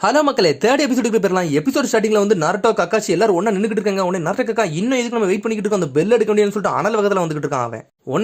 Hello மக்களே, third எபிசோடுக்கு போயிடலாம். எபிசோட் ஸ்டார்டிங்ல வந்து நருட்டோ கக்காஷி எல்லாரும் ஒண்ணா நின்னுட்டு இருக்காங்க. உடனே நருட்டோ கக்கா இன்னும் எதுக்கு நம்ம வெயிட் பண்ணிக்கிட்டு இருக்கோம், அந்த பெல் எடுக்க முடியும்னு சொல்லிட்டு அனல் வகத்துல வந்துகிட்டு இருக்கான்.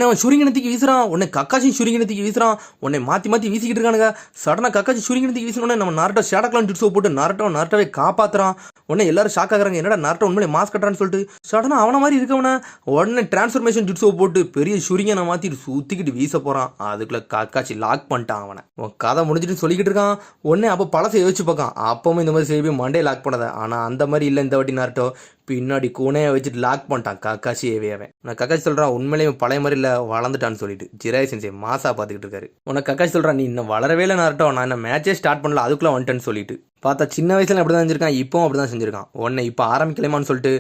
அவன் சுரிங்கனத்துக்கு வீசுறான், உடனே கக்காஷி சுரிங்கனத்துக்கு வீசுறான். உடனே மாத்தி வீசிக்கிட்டு இருக்கானுங்க. சடனா கக்காஷி சுரிங்கனத்துக்கு வீசினோடனே நம்ம நருட்டோ ஷேடக்லான் ஜுட்ஸோ போட்டு நருட்டோவே காப்பாத்துறான். உடனே எல்லாரும் ஷாக் ஆகுறாங்க, என்னடா நருட்டோ உண்மையிலே மாஸ்க் கட்டுறான்னு சொல்லிட்டு. சடனா அவன மாதிரி இருக்கவன உடனே டிரான்ஸ்ஃபர்மேஷன் ஜுட்ஸோ போட்டு பெரிய சுரிங்கனை மாத்தி சுத்திக்கிட்டு வீச போறான். அதுக்குள்ள கக்காஷி லாக் பண்ணிட்டான் அவனை. கதை முடிஞ்சிட்டு சொல்லிக்கிட்டு இருக்கான். உடனே அப்போ பழசை யோசிச்சு பார்க்கான், அப்பவும் இந்த மாதிரி செய்ய மண்டே லாக் பண்ணத. ஆனா அந்த மாதிரி இல்லை இந்த வாட்டி நருட்டோ பின்னாடி கூனையை வச்சுட்டு லாக் பண்ணிட்டான் கக்காஷியவே. நான் கக்காஷி சொல்றான், உண்மையிலேயே பழைய மாதிரி இல்லை, வளர்ந்துட்டான்னு சொல்லிட்டு. ஜிராய் சென்சே மாசா பார்த்துக்கிட்டு இருக்காரு. உனக்கு கக்காஷி சொல்றான், நீ இன்னும் வளரவே இல்லை நருட்டோ, நான் என்ன மேட்சே ஸ்டார்ட் பண்ணல அதுக்குள்ள வந்துட்டேன்னு சொல்லிட்டு. பார்த்தா சின்ன வயசுல அப்படிதான் செஞ்சிருக்கான், இப்பவும் அப்படிதான் செஞ்சிருக்கான். உடனே இப்போ ஆரம்பிக்கலாமான்னு சொல்லிட்டு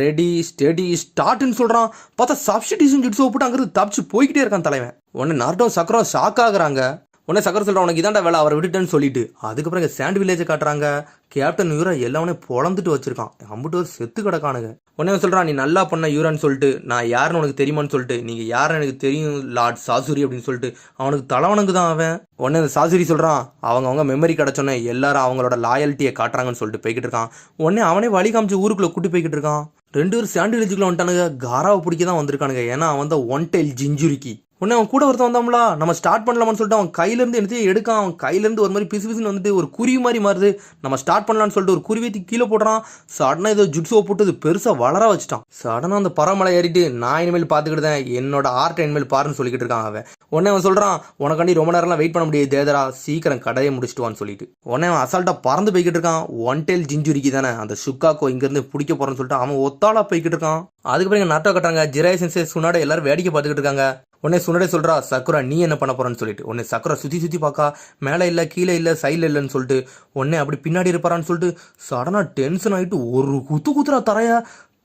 ரெடி ஸ்டெடி ஸ்டார்ட்னு சொல்றான். பார்த்தா சப்ஸ்டிடியூஷன் ஜுட்ஸோ போட்டு அங்கிருந்து தப்பிச்சு போய்கிட்டே இருக்கான் தலைவன். உடனே நருட்டோ சக்கரம் ஷாக் ஆகுறாங்க. உடனே சக்கர சொல்கிறான், உனக்கு இதாண்டா வேலை, அவரை விட்டுட்டேன்னு சொல்லிட்டு. அதுக்கப்புறம் இங்கே சாண்ட் வில்லேஜை காட்டுறாங்க. கேப்டன் யூரா எல்லாமே பொழந்துட்டு வச்சிருக்கான், அம்புட்டு ஒரு செத்து கிடக்கானுங்க. உடனே சொல்கிறான், நீ நல்லா பண்ண யூரான்னு சொல்லிட்டு, நான் யாருன்னு உனக்கு தெரியுமான்னு சொல்லிட்டு. நீங்கள் யாருன்னு எனக்கு தெரியும் லார்ட் சாசுரி அப்படின்னு சொல்லிட்டு அவனுக்கு தலைவனுக்கு தான் அவன். உடனே அந்த சாசுரி சொல்கிறான், அவங்க மெமரி கிடச்சோன்னே எல்லாரும் அவங்களோட லாயல்ட்டியை காட்டுறாங்கன்னு சொல்லிட்டு போய்கிட்டு இருக்கான். உடனே அவனே வழி காமிச்சு ஊருக்குள்ளே கூட்டி போய்கிட்டு இருக்கான். 2 பேரும் சாண்ட் வில்லேஜுக்குள்ள வந்துட்டானுங்க. காராவை பிடிக்க தான் வந்திருக்கானுங்க, ஏன்னா அவன் தான் ஒன் டைல் ஜிஞ்சுரிக்கி. உடனே அவன் கூட ஒருத்தன் வந்தாம்ல, நம்ம ஸ்டார்ட் பண்ணலாம்னு சொல்லிட்டு அவன் கையிலேருந்து எடுத்து எடுக்கான். அவன் கையிலேருந்து ஒரு மாதிரி பிசுன்னு வந்துட்டு ஒரு குருவி மாதிரி மாறுது. நம்ம ஸ்டார்ட் பண்ணலான்னு சொல்லிட்டு ஒரு குருவியத்தி கீழே போடுறான். சடனாக ஏதோ ஜுட்ஸோ போட்டு பெருசாக வளர வச்சுட்டான். சடனாக அந்த பரமலை ஏறிட்டு நான் இனிமேல் பார்த்துக்கிட்டேன், என்னோட ஆர்ட் இனிமேல் பாருன்னு சொல்லிக்கிட்டு இருக்கான் அவன். உடனே அவன் சொல்கிறான், உனக்காண்டி ரொம்ப நேரம்லாம் வெயிட் பண்ண முடியாது தேதரா, சீக்கிரம் கடையை முடிச்சுட்டுவான்னு சொல்லிட்டு. உடனே அவன் அசால்ட்டாக பறந்து போய்கிட்டு இருக்கான். ஒன் டெயில் ஜிஞ்சுரிக்கு தானே அந்த சுக்காக்கோ இங்கேருந்து பிடிக்க போகிறேன்னு சொல்லிட்டு அவன் ஒத்தாளா போய்கிட்டு இருக்கான். அதுக்கப்புறம் எங்கள் நட்டோ கட்டுறாங்க. ஜிராய் சென்சே சுனாட எல்லாரும் வேடிக்கை பார்த்துக்கிட்டு இருக்காங்க. உடனே சுனடே சொல்கிறா, சக்குரா நீ என்ன பண்ண போறன்னு சொல்லிட்டு. உடனே சக்குரா சுற்றி பார்க்கா, மேலே இல்லை கீழே இல்லை சைடில் இல்லைன்னு சொல்லிட்டு. உடனே அப்படி பின்னாடி இருப்பாரான்னு சொல்லிட்டு சடனாக டென்ஷன் ஆகிட்டு ஒரு குத்துறா தரையா.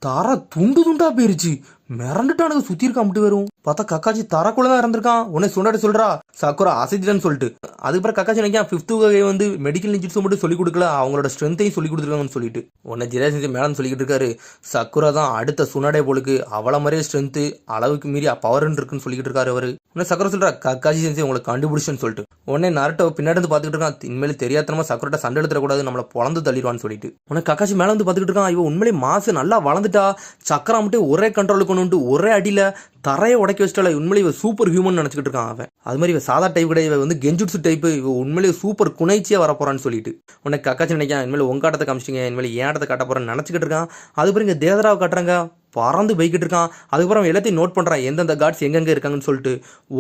தர துண்டா போயிருச்சு. மிரண்டுட்டானுங்க, சுத்தி இருக்கான் மட்டும் வரும். பார்த்தா கக்காச்சி தரக்குள்ளதான் இருந்திருக்கான். உடனே சுண்டாடி சொல்றா, சக்குரா அசைச்சிட்டேன்னு சொல்லிட்டு. அதுக்கப்புறம் கக்காச்சி நினைக்கான், 5th வகை வந்து மெடிக்கல் இன்ஜிட்ஸும் மட்டும் சொல்லிக் கொடுக்கல, அவங்களோட ஸ்ட்ரென்த்தையும் சொல்லி கொடுத்துருக்காங்கன்னு சொல்லிட்டு. உடனே ஜிராய் செஞ்சு மேடம் சொல்லிக்கிட்டு இருக்காரு, சக்குரா தான் அடுத்த சுனாடே போலுக்கு, அவளை மாதிரியே ஸ்ட்ரென்த்து அளவுக்கு மீறி பவர்ன்னு இருக்குன்னு சொல்லிக்கிட்டு இருக்காரு அவரு. உடனே சக்குரா சொல்றா, கக்காச்சி செஞ்சு உங்களை கண்டுபிடிச்சுன்னு சொல்லிட்டு. உடனே நருட்டோ பின்னாடி வந்து பார்த்துக்கிட்டு இருக்கான், இனிமேல் தெரியாதனமா சக்குரட்ட சண்டை எடுத்துடக்கூடாது, நம்மளை பொழந்து தள்ளிடுவான்னு சொல்லிட்டு. உடனே கக்காச்சி மேலே வந்து பார்த்துக்கிட்டு இருக்கான், இவன் உண்மையிலே மாசு நல்லா வளர்ந்துட்டா, சக்கரா மட்டும் ஒரே கண்ட்ரோலுக்கு கொண்டு ஒரே அடியில தரையை உடைக்க வச்சிட்டால, உண்மையிலே இவ சூப்பர் ஹியூமன் நினைச்சுக்கிட்டு இருக்கான் அவன். அது மாதிரி இவ சாதா டைப் கிடையாது, இவ வந்து கெஞ்சுட்சு டைப், இவ உண்மையிலேயே சூப்பர் குனைச்சியா வரப்போறான்னு சொல்லிட்டு. உனக்கு கக்காச்சி நினைக்கான், இனிமேல் உங்க ஆட்டத்தை காமிச்சிங்க, இனிமேல் ஏன் ஆட்டத்தை காட்ட போறேன்னு நினைச்சுக்கிட்டு இருக்கான். அதுக்கப்புறம் இங்க தேதராவை காட்டுறாங்க, பறந்து போய்கிட்டு இருக்கான். அதுக்கப்புறம் எல்லாத்தையும் நோட் பண்றான், எந்தெந்த காட்ஸ் எங்கெங்க இருக்காங்கன்னு சொல்லிட்டு.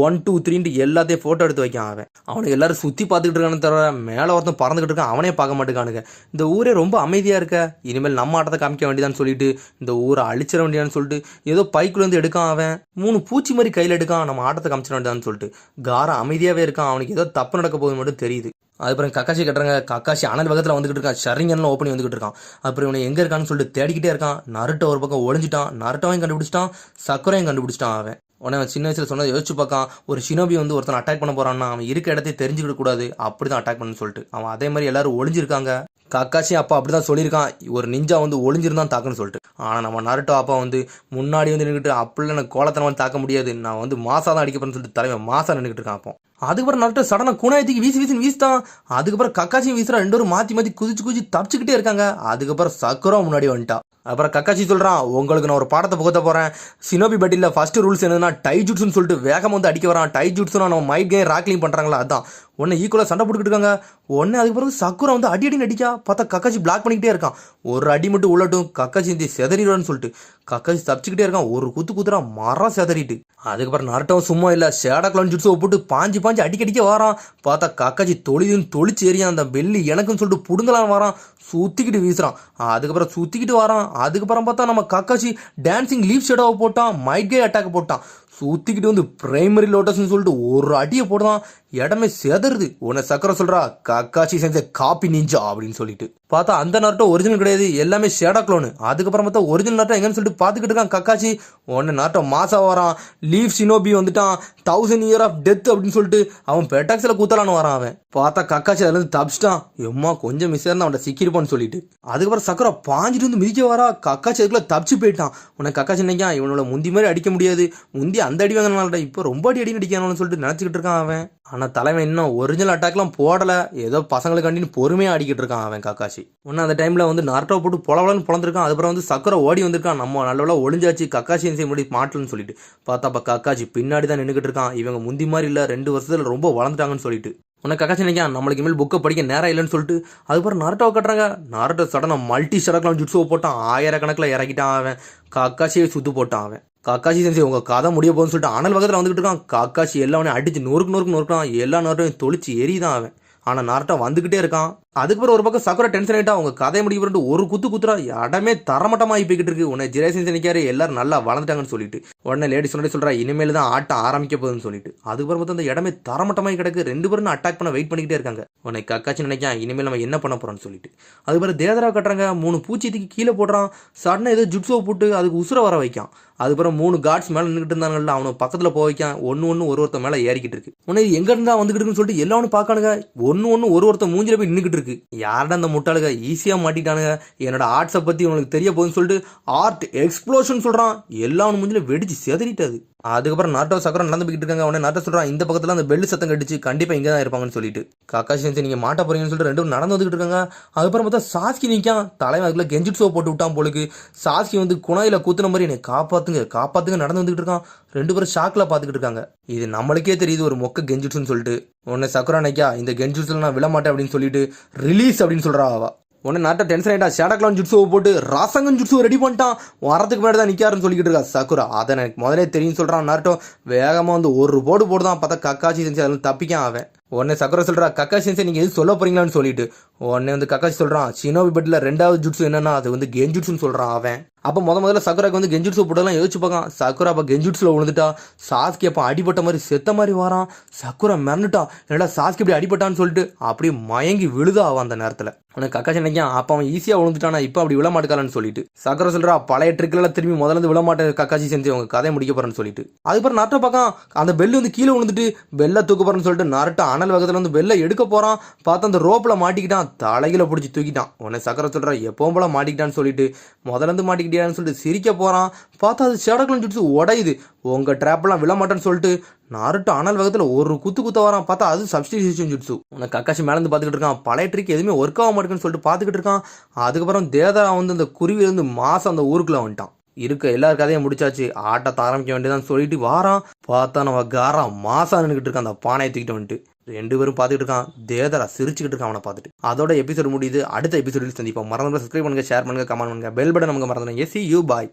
1 2 3 எல்லாத்தையும் போட்டோ எடுத்து வைக்கான் அவனுக்கு எல்லாரும் சுத்தி பார்த்துக்கிட்டு இருக்கான்னு தவிர மேலே ஒருத்தன் பறந்துகிட்டு இருக்கான், அவனே பார்க்க மாட்டேங்கானுங்க. இந்த ஊரே ரொம்ப அமைதியா இருக்க, இனிமேல் நம்ம ஆட்டத்தை காமிக்க வேண்டியதான்னு சொல்லிட்டு இந்த ஊரை அழிச்சிட வேண்டியதான்னு சொல்லிட்டு ஏதோ பைக்குள்ள இருந்து எடுக்கான் அவன். 3 பூச்சி மாதிரி கையில் எடுக்கான், நம்ம ஆட்டத்தை காமிச்சிட வேண்டியதான்னு சொல்லிட்டு. காரா அமைதியாவே இருக்கான், அவனுக்கு ஏதோ தப்பு நடக்க போகுது மட்டும் தெரியுது. அதுக்கப்புறம் கக்காச்சி கட்டுறாங்க. கக்காச்சி அனல் வகத்தில் வந்துகிட்டு இருக்கான், ஷரிங்கன்லாம் ஓப்பனி வந்துகிட்டு இருக்கான். அப்புறம் இவனை எங்கே இருக்கான்னு சொல்லிட்டு தேடிக்கிட்டே இருக்கான். நருட்டோ ஒரு பக்கம் ஒளிஞ்சிட்டான், நருட்டோவையும் கண்டுபிடிச்சிட்டான், சக்குரையும் கண்டுபிடிச்சிட்டான் அவன். உடனே அவன் சின்ன வயசுல சொன்னதை யோசிச்சு பார்க்கான், ஒரு ஷினோபி வந்து ஒருத்தன் அட்டாக் பண்ண போறான்னா அவன் இருக்க இடத்தையும் தெரிஞ்சுக்கிட கூடாது, அப்படிதான் அட்டாக் பண்ணு சொல்லிட்டு. அவன் அதே மாதிரி எல்லாரும் ஒளிஞ்சிருக்காங்க. கக்காச்சி அப்பா அப்படிதான் சொல்லியிருக்கான், ஒரு நிஞ்சா வந்து ஒளிஞ்சிருந்தான் தாக்குன்னு சொல்லிட்டு. ஆனால் நம்ம நருட்டோ அப்பா வந்து முன்னாடி வந்து நின்றுட்டு, அப்படிலாம் எனக்கு கோலத்தனை வந்து தாக்க முடியாது, நான் வந்து மாசா தான் அடிக்கப்பேன்னு சொல்லிட்டு தலைவன் மாசா நின்றுட்டு இருக்கான். அப்போ அதுக்கப்புறம் நருட்டோ சடனா குணாயத்துக்கு வீசிதான். அதுக்கப்புறம் கக்காச்சியும் வீசுறா, 2 பேரும் மாத்தி குதிச்சு தப்பிச்சுக்கிட்டே இருக்காங்க. அதுக்கப்புறம் சக்குரா முன்னாடி வந்துட்டா. அப்புறம் கக்காச்சி சொல்றான், உங்களுக்கு நான் ஒரு பாடத்தை புகத்த போறேன். சினோபி பட்டில ஃபர்ஸ்ட் ரூல்ஸ் என்னன்னா டைஜுட்ஸ்னு சொல்லிட்டு வேகம் வந்து அடிக்க வரான். டைஜுட்ஸ்னா நம்ம மைட் கேம் ராக்லிங் பண்றாங்களா, அதான். உடனே ஈக்குவலா சண்டை போட்டுக்கிட்டு இருக்காங்க. உடனே அதுக்கப்புறம் சக்குரா வந்து அடி அடிக்கா. பார்த்தா கக்காச்சி பிளாக் பண்ணிக்கிட்டே இருக்கான். ஒரு அடி மட்டும் உள்ளட்டும், கக்காச்சி இந்த செதறிடுவான்னு சொல்லிட்டு கக்காச்சி தப்பிச்சுக்கிட்டே இருக்கான். ஒரு குத்துறா, மரம் செதறிட்டு. அதுக்கப்புறம் நருட்டோவும் சும்மா இல்ல, ஷேடாக்லான் ஜுட்ஸோ போட்டு பாஞ்சு அடிக்க வரான். பார்த்தா கக்காச்சி தொழிச்சு ஏறியான். அந்த பெல்லி எனக்குன்னு சொல்லிட்டு புடுங்கலாம் வரான், சுத்திக்கிட்டு வீசுறான். அதுக்கப்புறம் சுத்திக்கிட்டு வரான். அதுக்கப்புறம் பார்த்தா நம்ம கக்காச்சி டான்சிங் லீஃப் ஷேடோவை போட்டான், மைட் கே அட்டாக் போட்டான். சுத்திக்கிட்டு வந்து பிரைமரி லோட்டஸ்ன்னு சொல்லிட்டு ஒரு அடியை போடுறான், இடமே செதறுது. உன்னை சக்கரை சொல்றா, கக்காச்சி செஞ்ச காப்பி நிஞ்சா அப்படின்னு சொல்லிட்டு. பார்த்தா அந்த நருட்டோ ஒரிஜினல் கிடையாது, எல்லாமே ஷேடா க்ளோனு. அதுக்கப்புறம் பார்த்தா ஒரிஜினல் நருட்டோ எங்கன்னு சொல்லிட்டு பார்த்துக்கிட்டு இருக்கான் கக்காச்சி. உடனே நருட்டோ மாசா வரான், லீவ் ஷினோபி வந்துட்டான், 1000 year of death அப்படின்னு சொல்லிட்டு அவன் பெட்டாக்ஸில் கூத்தலான்னு வரான் அவன். பார்த்தா கக்காச்சி அதுல இருந்து தப்பிச்சிட்டான். எம்மா கொஞ்சம் மிஸ் இருந்தா அவன் சிக்கிருப்பான்னு சொல்லிட்டு. அதுக்கப்புறம் சக்கரை பாஞ்சிட்டு வந்து மிதிக்க வரா, கக்காச்சி அதுக்குள்ள தப்பிச்சு போயிட்டான். உனக்கு கக்காச்சி நினைக்கான், இவனோட முந்தி மாதிரி அடிக்க முடியாது, முந்தி அந்த அடி வாங்கினால இப்போ ரொம்ப அடி அடிக்கானு சொல்லிட்டு நினைச்சுக்கிட்டு இருக்கான் அவன். ஆனால் தலைவன் இன்னும் ஒரிஜினல் அட்டாக்லாம் போடலை, ஏதோ பசங்களுக்காண்டின்னு பொறுமையாக ஆடிக்கிட்டு இருக்கான் அவன் கக்காஷி. ஒன்று அந்த டைமில் வந்து நருட்டோ போட்டு பொலவலன்னு பொழந்திருக்கான். அதுக்கப்புறம் வந்து சக்கரை ஓடி வந்திருக்கான். நம்ம நல்லவளா ஒளிஞ்சாச்சு கக்காஷி செய்ய முடி மாட்டலன்னு சொல்லிட்டு பார்த்தா அப்போ கக்காஷி பின்னாடி தான் நின்றுக்கிட்டு இருக்கான். இவங்க முந்தி மாதிரி இல்லை, 2 வருஷத்தில் ரொம்ப வளர்ந்துட்டாங்கன்னு சொல்லிட்டு உன்னை கக்காச்சி நினைக்கான் நம்மளுக்கு மேல் புக்கை படிக்க நேரம் இல்லைன்னு சொல்லிட்டு அதுக்கப்புறம் நருட்டோவை கட்டுறாங்க. நருட்டோ சடனாக மல்டி ஷடக்லாம் ஜுட்ஸுவை போட்டான். 1000கணக்கில் இறக்கிட்டான் அவன். கக்காசியை சுத்து போட்டான் அவன். கக்காசி சென்சி உங்க கதை முடிய போகுதுன்னு சொல்லிட்டு அனல் வகத்தில் வந்துகிட்டு இருக்கான். கக்காசி எல்லாமே அடிச்சு நொறுக்குறான். எல்லா நருட்டையும் தொளிச்சு எரிதான் அவன். ஆனால் நருட்டோ வந்துகிட்டே இருக்கான். அதுக்கப்புறம் ஒரு பக்கம் சக்குரா டென்ஷன் ஆகிட்டா. அவங்க கதையை முடிக்க போட்டு ஒரு குத்துறா. இடமே தரமட்டமாக போய்கிட்டு இருக்கு. உன்னை ஜிரேசன் நினைக்காரு எல்லாரும் நல்லா வளர்ந்துட்டாங்கன்னு சொல்லிட்டு உடனே லேடிஸ் சொன்னே சொல்றா இனிமேல் தான் ஆட்டம் ஆரம்பிக்க போகுதுன்னு சொல்லிட்டு அதுக்கப்புறம் பார்த்தா அந்த இடமே தரமட்டமாக கிடக்கு. 2 பேரும் அட்டாக் பண்ண வெயிட் பண்ணிக்கிட்டே இருக்காங்க. உன்னை கக்காச்சி நினைக்கா இனிமேல் நம்ம என்ன பண்ண போறோம்னு சொல்லிட்டு அதுக்கப்புறம் தேதரா கட்டுறாங்க. 3 பூச்சித்துக்கு கீழே போடுறான். சடனாக ஏதோ ஜுட்ஸோ போட்டு அதுக்கு உசுர வர வைக்கான். அதுக்கப்புறம் 3 கார்ட்ஸ் மேலே நின்றுட்டு இருந்தாங்கல்ல அவனை பக்கத்தில் போக வைக்கான். ஒன்று ஒருத்தர் மேலே ஏறிக்கிட்டு இருக்கு. உன்னை எங்க இருந்தா வந்துகிட்டு இருக்குன்னு சொல்லிட்டு எல்லாரும் பார்க்கானுங்க. ஒன்று ஒருத்தர் மூஞ்சில போய் நின்றுக்கிட்டு இருக்கு. யார்டா அந்த முட்டாளுங்க ஈஸியாக மாட்டிட்டானுங்க. என்னோட ஆர்ட்ஸை பற்றி உனக்கு தெரிய போகுதுன்னு சொல்லிட்டு ஆர்ட் எக்ஸ்ப்ளோஷன் சொல்கிறான். எல்லாரும் மூஞ்சில வெடிச்சு செதறிட்டாது. அதுக்கப்புறம் நருட்டோ சக்கரம் நடந்து போய்கிட்டு இருக்காங்க. உடனே நருட்டோ சொல்கிறான் இந்த பக்கத்தில் அந்த பெல்லு சத்தம் கடிச்சு கண்டிப்பாக இங்கே தான் இருப்பாங்கன்னு சொல்லிட்டு கக்காஷி சென்சி நீங்கள் மாட்ட போறீங்கன்னு சொல்லிட்டு 2 பேரும் நடந்து வந்துகிட்டு இருக்காங்க. அதுக்கப்புறம் பார்த்தா சாஸ்கி நிற்கான். தலைவன் அதுக்குள்ள கெஞ்சிட்ஸோ போட்டு விட்டான் போலுக்கு. சாஸ்கி வந்து குணாயில கூத்துன மாதிரி என்னை காப்பாத்துங்க நடந்து வந்துகிட்டு இருக்கான். 2 பேரும் ஷாக்கில் பார்த்துக்கிட்டு இருக்காங்க. இது நம்மளுக்கே தெரியுது ஒரு மொக்க கெஞ்சிட்ஸ்னு சொல்லிட்டு உடனே சக்கரா நினைக்கா இந்த கெஞ்சிட்ஸ்ல நான் விழமாட்டேன் அப்படின்னு சொல்லிட்டு ரிலீஸ் அப்படின்னு சொல்றா அவ. உடனே நாட்டை டென்ஷன் ஆகிட்டா. ஷேடக்லான் ஜுட்ஸுவை போட்டு ராசங்கன் ஜுட்ஸுவை ரெடி பண்ணிட்டான். வரதுக்கு முன்னாடி தான் நிற்காருன்னு சொல்லிக்கிட்டு இருக்கா சக்குரா. அதை எனக்கு முதலே தெரியும் சொல்கிறான். நாட்டோ வேகமாக வந்து ஒரு போடுதான். பார்த்தா கக்காச்சி செஞ்சு அதில் தப்பிக்கான் அவன். உடனே சக்குரா சொல்கிறா கக்காச்சி செஞ்சு நீங்கள் எது சொல்ல போறீங்களான்னு சொல்லிட்டு உடனே வந்து கக்காச்சி சொல்கிறான் ஷினோபி பெட்டில் 2வது ஜுட்ஸு என்னன்னா அது வந்து கெஞ்சுட்ஸுன்னு சொல்கிறான் அவன். அப்போ முதல்ல சக்குராக்கு வந்து கெஞ்சுட்ஸு போட்டெல்லாம் யோசிச்சு பார்க்கான். சக்குரா அப்போ கெஞ்சுட்ஸில் விழுந்துட்டா. சாஸ்கி அப்போ அடிபட்ட மாதிரி செத்த மாதிரி வரான். சக்குரா மிரண்டுட்டா. என்னடா சாஸ்கி இப்படி அடிபட்டான்னு சொல்லிட்டு அப்படியே மயங்கி விழுதா அவன் அந்த நேரத்தில். உனக்கு கக்காச்சி நினைக்கான் அப்போ அவன் ஈஸியாக விழுந்துட்டானா இப்போ அப்படி விழ மாட்டேக்கான்னு சொல்லிட்டு சக்கரை சொல்கிறா பழைய ட்ரிக்லாம் திரும்பி முதல்ல விழ மாட்டேன் கக்காச்சி செஞ்சு அவங்க கதையை முடிக்க போறேன்னு சொல்லிட்டு அதுக்கப்புறம் நருட்டோ பார்க்கான். அந்த பெல்லு வந்து கீழே விழுந்துட்டு பெல்லை தூக்க போறேன்னு சொல்லிட்டு நருட்டோ அனல் வேகத்தில் வந்து பெல்லை எடுக்க போறான். பார்த்தா அந்த ரோப்பில் மாட்டிக்கிட்டான். தலையில பிடிச்சி தூக்கிட்டான். உடனே சக்கரை சொல்கிறா எப்பவும் போல மாட்டிக்கிட்டான்னு சொல்லிட்டு முதல்ல மாட்டிக்கிட்டியான்னு சொல்லிட்டு சிரிக்க போறான். பார்த்தா அது ஷேடக்லான் ஜுட்ஸு உடையுது. உங்க ட்ராப்லாம் விழ மாட்டேன்னு சொல்லிட்டு நருட்டோ அனல் வேகத்தில் ஒரு குத்த வரான். பார்த்தா அது சப்ஸ்டிடியூஷன் ஜுட்ஸு. உனக்கு கக்காஷி மேலேருந்து பார்த்துக்கிட்டு இருக்கான். பழைய ட்ரிக் எதுவுமே ஒர்க் ஆக மாட்டேங்குன்னு சொல்லிட்டு பார்த்துக்கிட்டு இருக்கான். அதுக்கப்புறம் தேதரா வந்து அந்த குருவிலேருந்து மாசம் அந்த ஊருக்குள்ள வந்துட்டான். இருக்க எல்லார் கதையும் முடிச்சாச்சு. ஆட்டத்தை ஆரம்பிக்க வேண்டியதான் சொல்லிட்டு வாரான். பார்த்தா நம்ம காரா மாசா நின்றுக்கிட்டு இருக்கான். அந்த பானையை தூக்கிட்டு வந்துட்டு 2 பேரும் பார்த்துக்கிட்டு இருக்கான். தேதரா சிரிச்சுக்கிட்டு இருக்கான் அவனை பார்த்துட்டு. அதோட எபிசோடு முடியுது. அடுத்த எபிசோடில் சந்திப்போம். மறந்துடுங்க சப்ஸ்கிரைப் பண்ணுங்க, ஷேர் பண்ணுங்க, கமெண்ட் பண்ணுங்க, பெல் பட்டன் நமக்கு மறந்துடுங்க. See you, bye.